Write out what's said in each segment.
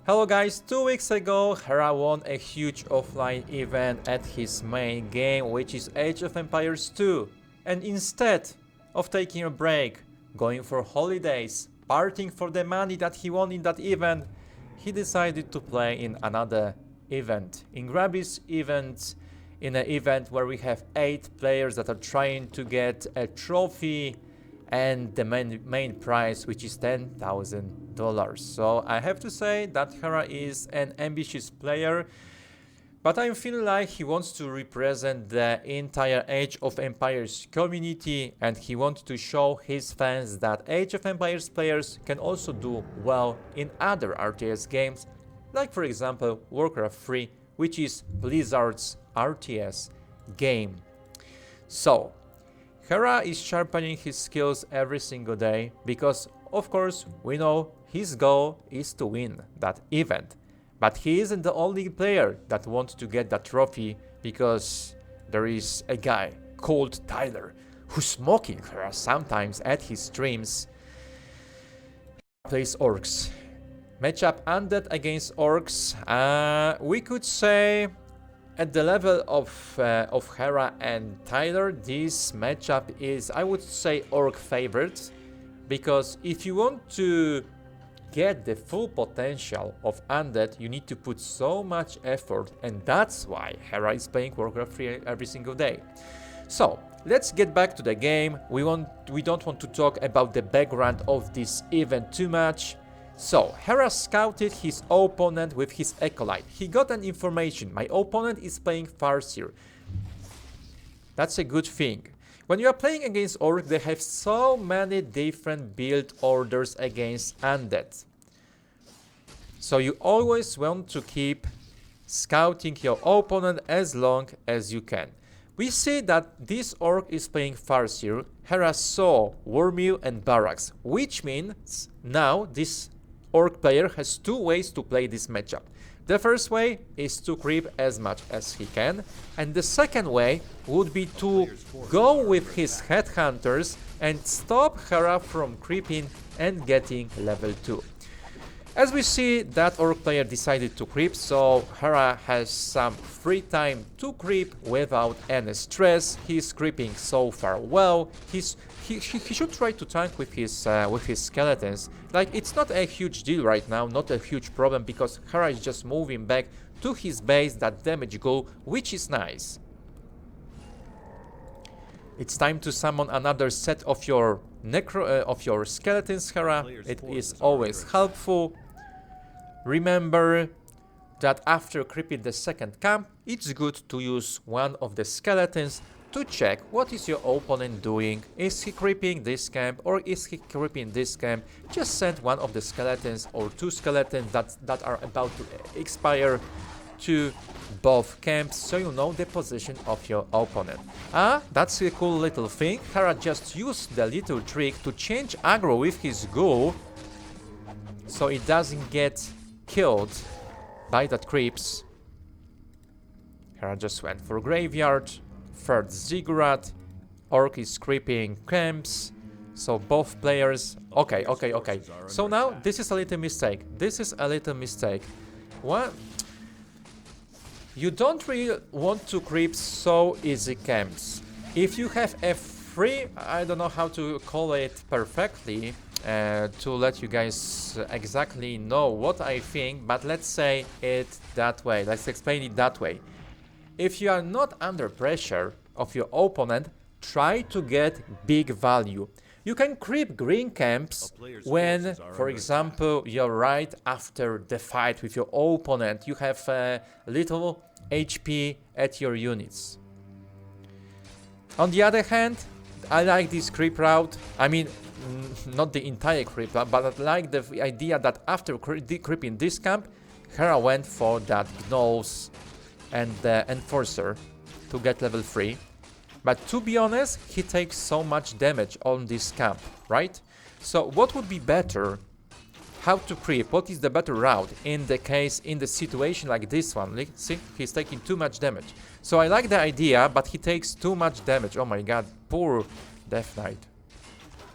Hello guys, 2 weeks ago Hera won a huge offline event at his main game, which is Age of Empires 2. And instead of taking a break, going for holidays, partying for the money that he won in that event, he decided to play in another event. In Grubby's event, in an event where we have 8 players that are trying to get a trophy and the main prize, which is $10,000. So I have to say that Hera is an ambitious player, but I feel like he wants to represent the entire Age of Empires community, and he wants to show his fans that Age of Empires players can also do well in other RTS games, like for example Warcraft 3, which is Blizzard's RTS game. So Hera is sharpening his skills every single day because, of course, we know his goal is to win that event. But he isn't the only player that wants to get that trophy, because there is a guy called Tyler who's smoking Hera sometimes at his streams. He plays orcs. Matchup Undead against orcs. We could say at the level of Hera and Tyler, this matchup is, I would say, orc favored, because if you want to get the full potential of Undead, you need to put so much effort, and that's why Hera is playing Warcraft 3 every single day. So let's get back to the game. We don't want to talk about the background of this event too much. So, Hera scouted his opponent with his Acolyte. He got an information: my opponent is playing Farseer. That's a good thing. When you are playing against Orc, they have so many different build orders against Undead. So you always want to keep scouting your opponent as long as you can. We see that this Orc is playing Farseer. Hera saw Warmill and Barracks, which means now this Orc player has 2 ways to play this matchup. The first way is to creep as much as he can, and the second way would be to go with his headhunters and stop Hera from creeping and getting level 2. As we see, that Orc player decided to creep, so Hera has some free time to creep without any stress. He's creeping so far well. He should try to tank with his skeletons. Like, it's not a huge deal right now, not a huge problem, because Hera is just moving back to his base, that damage goal, which is nice. It's time to summon another set of your skeletons, Hera. It is always helpful. Remember that after creeping the second camp, it's good to use one of the skeletons to check what is your opponent doing. Is he creeping this camp or is he creeping this camp? Just send one of the skeletons or 2 skeletons that are about to expire to both camps, so you know the position of your opponent. That's a cool little thing. Hera just used the little trick to change aggro with his ghoul, so it doesn't get killed by that creeps. Hera just went for graveyard, third ziggurat. Orc is creeping camps, so both players. Okay. So now this is a little mistake. What? You don't really want to creep so easy camps. If you have a free, I don't know how to call it perfectly, to let you guys exactly know what I think, but let's say it that way. Let's explain it that way. If you are not under pressure of your opponent, try to get big value. You can creep green camps when, for example, you're right after the fight with your opponent. You have little HP at your units. On the other hand, I like this creep route. I mean, not the entire creep route, but I like the idea that after creeping this camp, Hera went for that Gnolls and the Enforcer to get level 3. But to be honest, he takes so much damage on this camp, right? So what would be better? How to creep? What is the better route in the situation like this one? See, he's taking too much damage. So I like the idea, but he takes too much damage. Oh my god, poor Death Knight.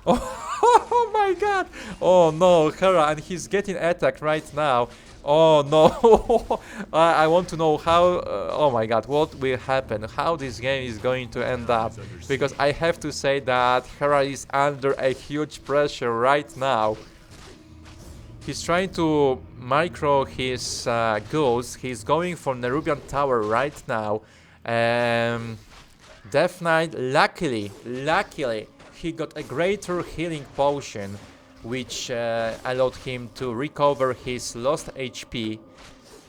Oh my god! Oh no, Hera, and he's getting attacked right now. Oh no! I want to know how. Oh my god, what will happen? How this game is going to end up? Because I have to say that Hera is under a huge pressure right now. He's trying to micro his goals. He's going for Nerubian Tower right now. Death Knight, luckily, he got a greater healing potion, which allowed him to recover his lost HP.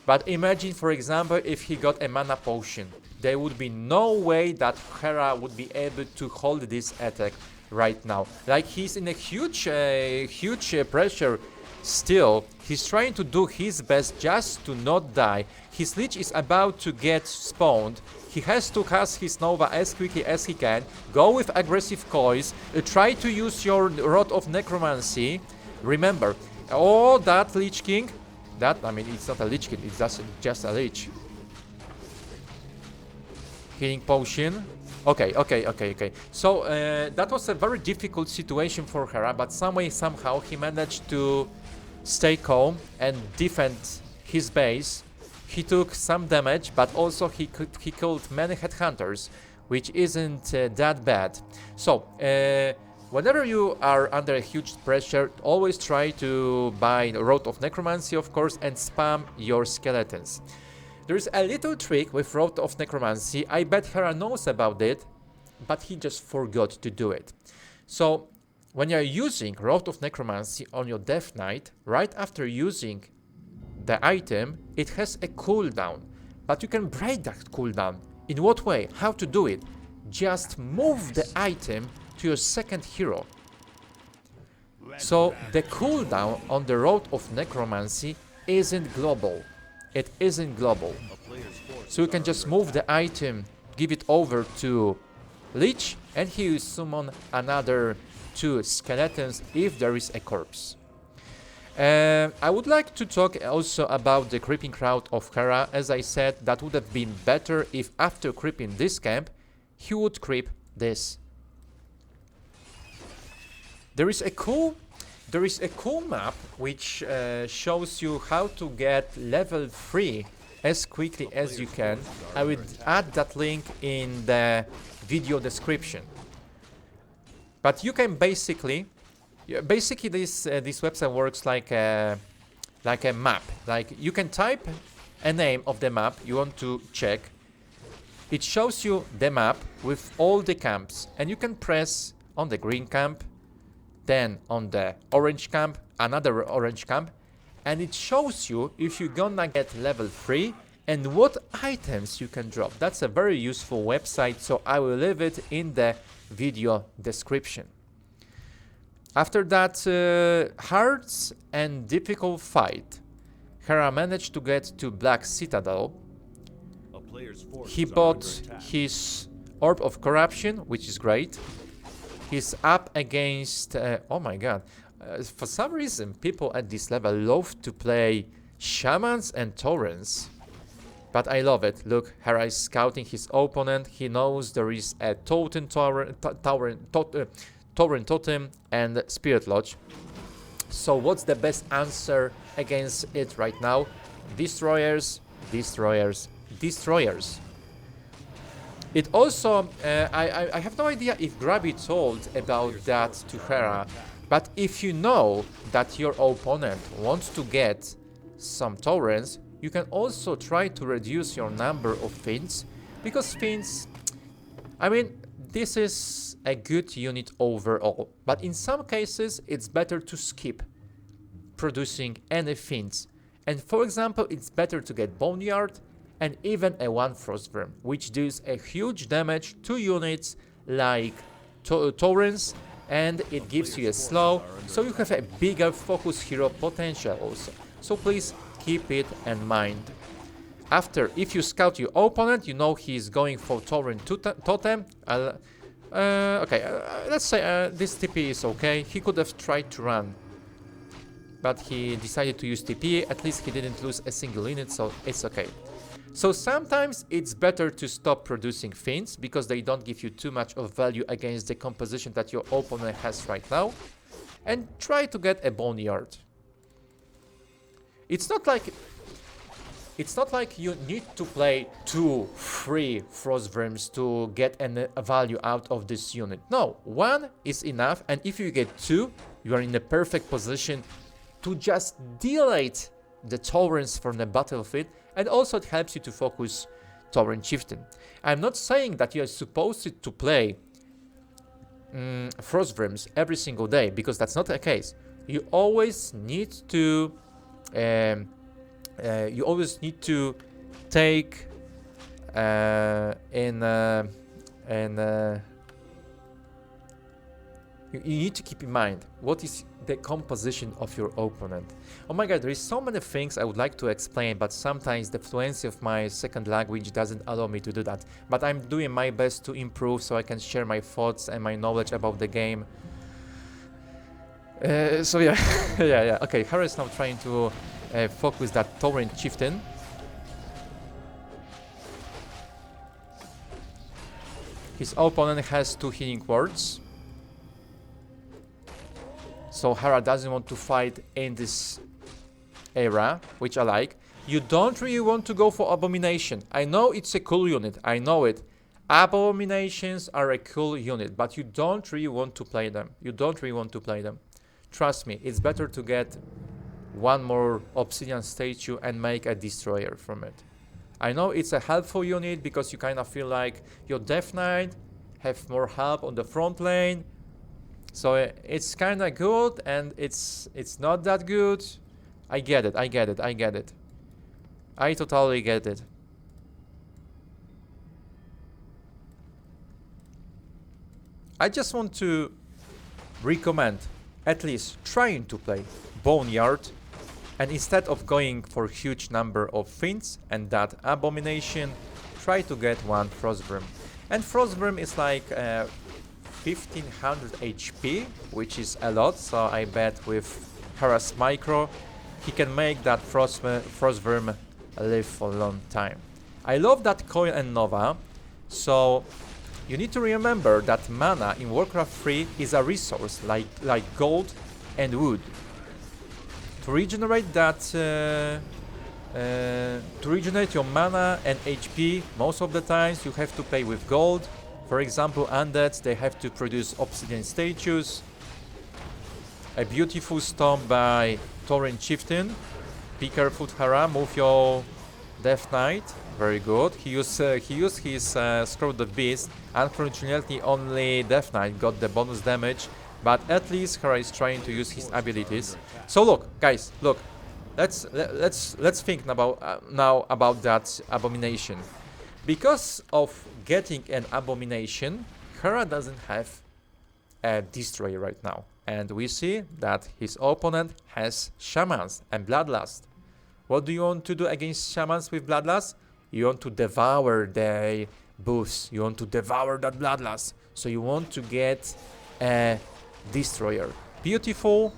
But imagine, for example, if he got a mana potion. There would be no way that Hera would be able to hold this attack right now. Like, he's in a huge pressure. Still, he's trying to do his best just to not die. His Lich is about to get spawned. He has to cast his Nova as quickly as he can. Go with aggressive coils. Try to use your Rod of Necromancy. Remember, oh, that Lich King. That, I mean, it's not a Lich King, it's just a Lich. Healing Potion. Okay. So, that was a very difficult situation for Hera, but somehow, he managed to stay calm and defend his base. He took some damage, but also he killed many headhunters, which isn't that bad. So, whenever you are under a huge pressure, always try to buy Rod of Necromancy, of course, and spam your skeletons. There's a little trick with Rod of Necromancy. I bet Hera knows about it, but he just forgot to do it. So, when you're using Rod of Necromancy on your Death Knight, right after using the item, it has a cooldown. But you can break that cooldown. In what way? How to do it? Just move the item to your second hero. So the cooldown on the Rod of Necromancy isn't global. It isn't global. So you can just move the item, give it over to Lich, and he will summon another 2 skeletons if there is a corpse. I would like to talk also about the creeping crowd of Hera. As I said, that would have been better if after creeping this camp, he would creep this. There is a cool map which shows you how to get level 3 as quickly as you can. I will add that link in the video description. But you can basically this website works like a map. Like, you can type a name of the map you want to check. It shows you the map with all the camps, and you can press on the green camp, then on the orange camp, another orange camp, and it shows you if you're gonna get level 3 and what items you can drop. That's a very useful website, so I will leave it in the video description. After that hard and difficult fight, Hera managed to get to Black Citadel. He bought his Orb of Corruption, which is great. He's up against... oh my god. For some reason, people at this level love to play Shamans and Torrents. But I love it. Look, Hera is scouting his opponent. He knows there is a Totem Totem and Spirit Lodge. So what's the best answer against it right now? Destroyers, destroyers, destroyers. It also, I have no idea if Grubby told about that to Hera, but if you know that your opponent wants to get some torrents, you can also try to reduce your number of Fiends, because Fiends, I mean, this is a good unit overall, but in some cases it's better to skip producing any Fiends. And for example, it's better to get Boneyard and even a 1 Frostworm, which deals a huge damage to units like Torrents, and it gives you a slow, so you have a bigger focus hero potential also. So please keep it in mind. After, if you scout your opponent, you know he's going for Torrent Totem. Let's say this TP is okay. He could have tried to run, but he decided to use TP. At least he didn't lose a single unit, so it's okay. So sometimes it's better to stop producing Finns because they don't give you too much of value against the composition that your opponent has right now, and try to get a Boneyard. It's not like you need to play 2-3 Frostwyrms to get a value out of this unit. No, 1 is enough, and if you get 2, you are in a perfect position to just delete the Taurens from the battlefield, and also it helps you to focus Tauren Chieftain. I'm not saying that you are supposed to play Frostwyrms every single day, because that's not the case. You always need to take you need to keep in mind what is the composition of your opponent. Oh my god, there is so many things I would like to explain, but sometimes the fluency of my second language doesn't allow me to do that. But I'm doing my best to improve so I can share my thoughts and my knowledge about the game. So yeah, yeah. Okay, Hera is now trying to focus that Tauren Chieftain. His opponent has 2 healing wards. So Hera doesn't want to fight in this era, which I like. You don't really want to go for Abomination. I know it's a cool unit, I know it. Abominations are a cool unit, but you don't really want to play them. You don't really want to play them. Trust me, it's better to get 1 more Obsidian statue and make a destroyer from it. I know it's a helpful unit because you kind of feel like your Death Knight have more help on the front lane. So it's kind of good, and it's not that good. I get it. I totally get it. I just want to recommend at least trying to play Boneyard, and instead of going for a huge number of Finns and that Abomination, try to get 1 Frostwyrm. And Frostwyrm is like 1500 HP, which is a lot, so I bet with Hera's Micro he can make that Frostwyrm live for a long time. I love that Coil and Nova, so you need to remember that mana in Warcraft 3 is a resource like gold and wood. To regenerate that, to regenerate your mana and HP, most of the times you have to pay with gold. For example, undeads, they have to produce obsidian statues. A beautiful storm by Tauren Chieftain. Be careful, Hera, move your Death Knight. Very good. He used his Scroll of Beast. Unfortunately, only Death Knight got the bonus damage, but at least Hera is trying to use his abilities. So look, guys, look. Let's think now about that Abomination. Because of getting an Abomination, Hera doesn't have a Destroyer right now. And we see that his opponent has Shamans and Bloodlust. What do you want to do against Shamans with Bloodlust? You want to devour their buffs. You want to devour that Bloodlust. So you want to get a Destroyer. Beautiful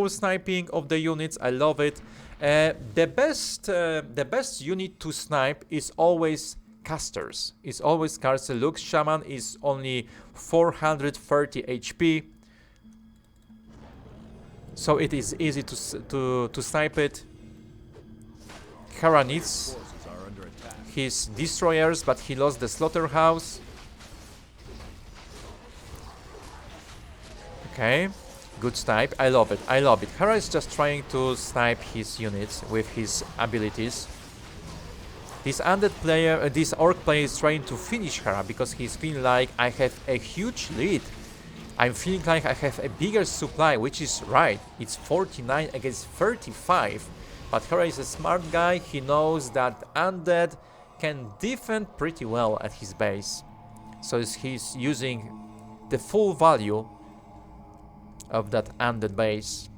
sniping of the units. I love it. The best unit to snipe is always casters. It's always caster. Look, Shaman is only 430 HP, so it is easy to snipe it. Hera needs his destroyers, but he lost the slaughterhouse. Okay. Good snipe. I love it. I love it. Hera is just trying to snipe his units with his abilities. This undead player, this orc player is trying to finish Hera because he's feeling like I have a huge lead. I'm feeling like I have a bigger supply, which is right. It's 49 against 35. But Hera is a smart guy. He knows that undead can defend pretty well at his base. So he's using the full value of that undead base.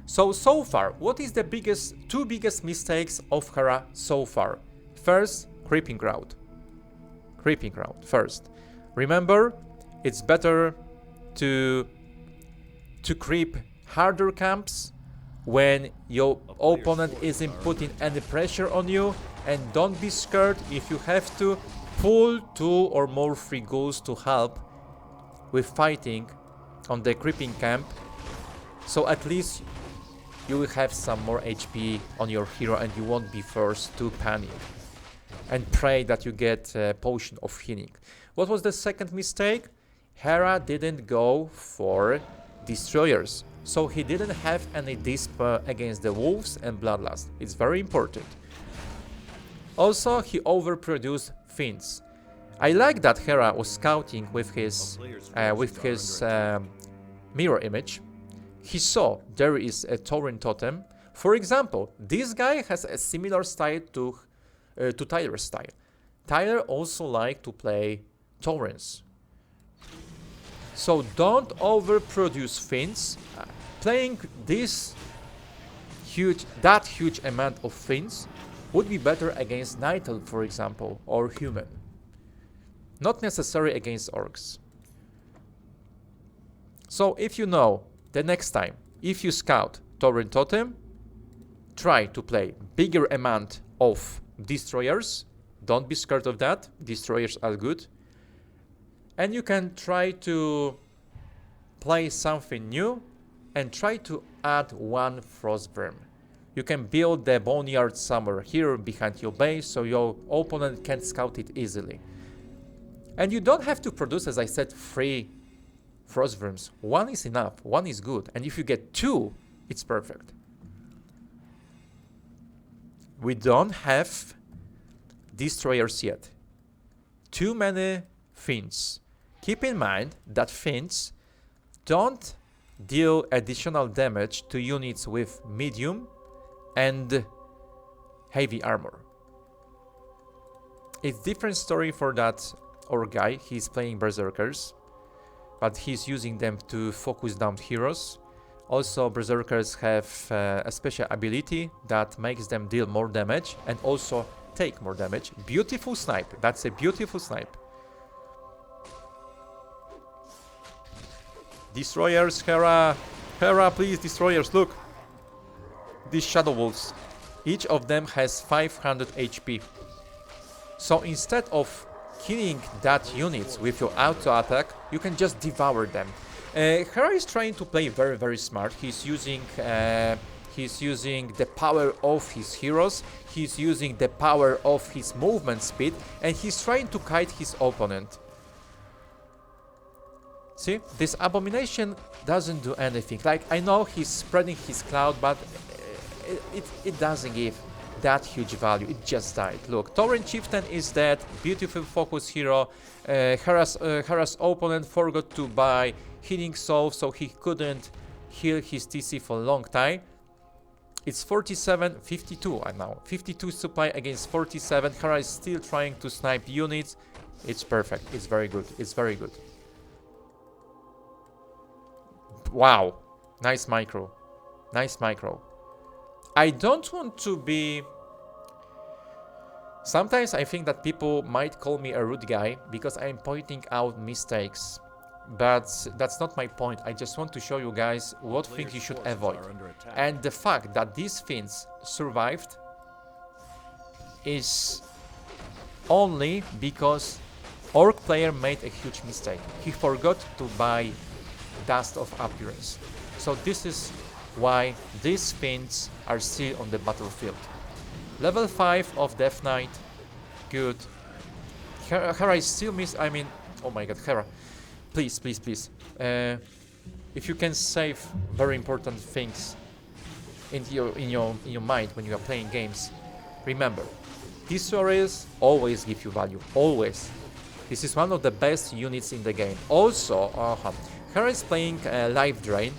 So far, what is the two biggest mistakes of Hera so far? First, Creeping Crowd. Creeping Crowd, first. Remember, it's better to creep harder camps when your opponent isn't putting any pressure on you, and don't be scared if you have to pull 2 or more free ghouls to help with fighting on the creeping camp, so at least you will have some more HP on your hero and you won't be forced to panic and pray that you get a potion of healing. What was the second mistake? Hera didn't go for destroyers, so he didn't have any disp against the wolves and bloodlust. It's very important. Also, he overproduced Finns. I like that Hera was scouting with his mirror image. He saw there is a Tauren totem. For example, this guy has a similar style to Tyler's style. Tyler also liked to play Taurens. So don't overproduce Finns. Playing that huge amount of Finns would be better against Nightel, for example, or human. Not necessary against orcs. So if you know, the next time, if you scout Tauren Totem, try to play bigger amount of destroyers. Don't be scared of that. Destroyers are good. And you can try to play something new and try to add 1 Frostworm. You can build the boneyard somewhere here behind your base so your opponent can't scout it easily. And you don't have to produce, as I said, 3 Frostworms. 1 is enough, 1 is good. And if you get 2, it's perfect. We don't have destroyers yet. Too many Finns. Keep in mind that Finns don't deal additional damage to units with medium and heavy armor. It's different story for that orc guy. He's playing berserkers, but he's using them to focus down heroes. Also, berserkers have a special ability that makes them deal more damage and also take more damage. Beautiful snipe. That's a beautiful snipe. Destroyers, Hera. Hera, please, destroyers, look. These shadow wolves. Each of them has 500 HP. So instead of killing that units with your auto attack, you can just devour them. Hera is trying to play very, very smart. He's using the power of his heroes. He's using the power of his movement speed, and he's trying to kite his opponent. See, this abomination doesn't do anything. Like, I know he's spreading his cloud, but it doesn't give that huge value. It just died. Look, Tauren Chieftain is dead. Beautiful focus hero. Hera's opponent forgot to buy healing soul, so he couldn't heal his TC for a long time. It's 47, 52 now. 52 supply against 47. Hera is still trying to snipe units. It's perfect. It's very good. It's very good. Wow. Nice micro. Nice micro. I don't want to be... Sometimes I think that people might call me a rude guy because I'm pointing out mistakes. But that's not my point. I just want to show you guys what things you should avoid. And the fact that these Finns survived is only because Orc player made a huge mistake. He forgot to buy Dust of Appearance. So this is why these Finns are still on the battlefield. Level 5 of Death Knight. Good. Hera is still oh my god, Hera. Please, please, please. If you can save very important things in your mind when you are playing games, remember, Destroyers always give you value. Always. This is one of the best units in the game. Also, Hera is playing Life Drain,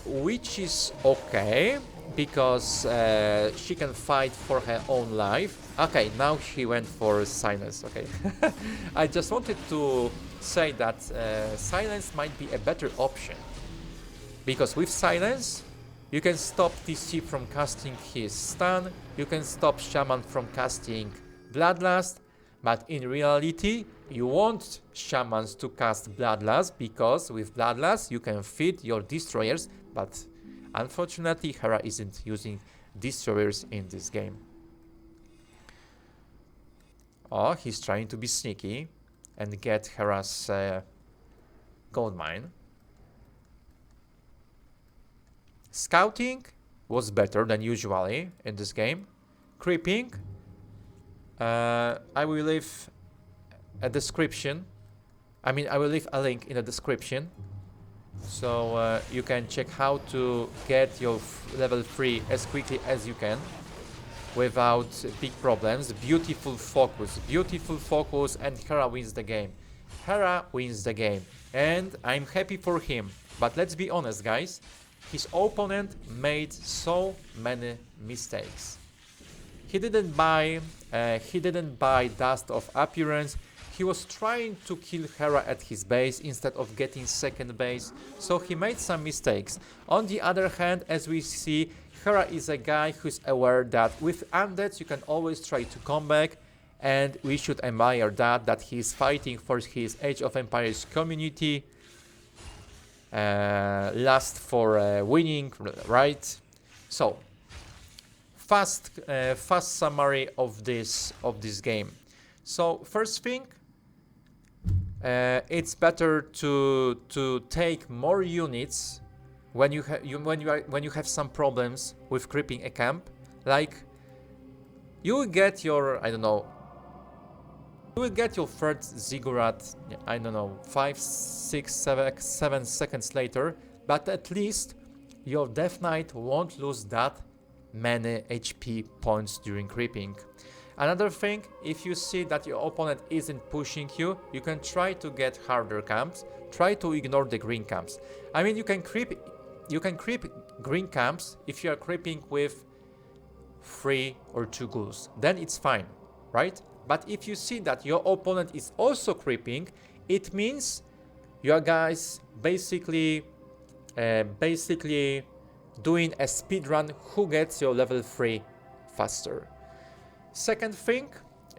which is okay because she can fight for her own life. Okay, now she went for Silence. Okay, I just wanted to say that Silence might be a better option because with Silence you can stop TC from casting his stun, you can stop Shaman from casting Bloodlust, but in reality you want Shamans to cast Bloodlust because with Bloodlust you can feed your Destroyers, but Unfortunately, Hera isn't using destroyers in this game. Oh, he's trying to be sneaky and get Hera's gold mine. Scouting was better than usually in this game. Creeping, I will leave a description. I will leave a link in the description, so you can check how to get your level 3 as quickly as you can without big problems. Beautiful focus, and Hera wins the game. Hera wins the game, and I'm happy for him. But let's be honest, guys, his opponent made so many mistakes. He didn't buy Dust of Appearance. He was trying to kill Hera at his base instead of getting second base, so he made some mistakes. On the other hand, as we see, Hera is a guy who's aware that with undeads you can always try to come back, and we should admire that he's fighting for his Age of Empires community. Last for winning, right? So fast summary of this game. So first thing, it's better to take more units when you have some problems with creeping a camp. Like, you will get your, I don't know, you will get your third ziggurat, I don't know, 5, 6, 7 seconds later, but at least your Death Knight won't lose that many HP points during creeping. Another thing, if you see that your opponent isn't pushing you, you can try to get harder camps, try to ignore the green camps. I mean, you can creep green camps if you are creeping with 3 or 2 ghouls, then it's fine, right? But if you see that your opponent is also creeping, it means you guys basically doing a speed run who gets your level 3 faster. Second thing,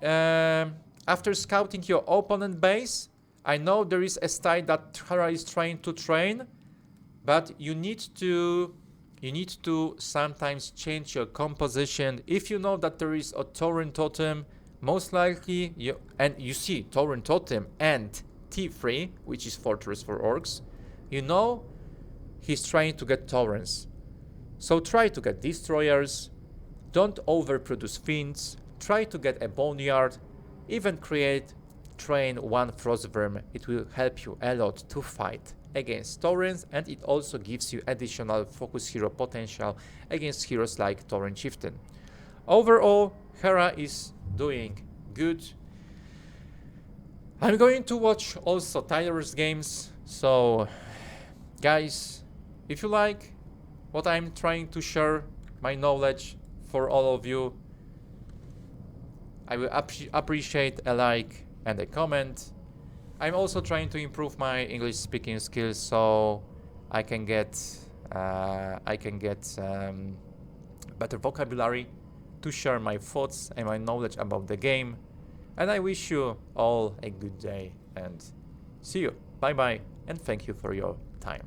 after scouting your opponent base, I know there is a style that Hera is trying to train, but you need to sometimes change your composition. If you know that there is a Tauren Totem, most likely you see Tauren Totem and T3, which is Fortress for Orcs, you know he's trying to get Taurens. So try to get Destroyers, don't overproduce Fiends, try to get a Boneyard, even train 1 Frostworm. It will help you a lot to fight against Taurens, and it also gives you additional focus hero potential against heroes like Tauren Chieftain. Overall, Hera is doing good. I'm going to watch also Tyler's games, so guys, if you like what I'm trying to share, my knowledge for all of you, I will appreciate a like and a comment. I'm also trying to improve my English speaking skills so I can get better vocabulary to share my thoughts and my knowledge about the game. And I wish you all a good day and see you. Bye bye, and thank you for your time.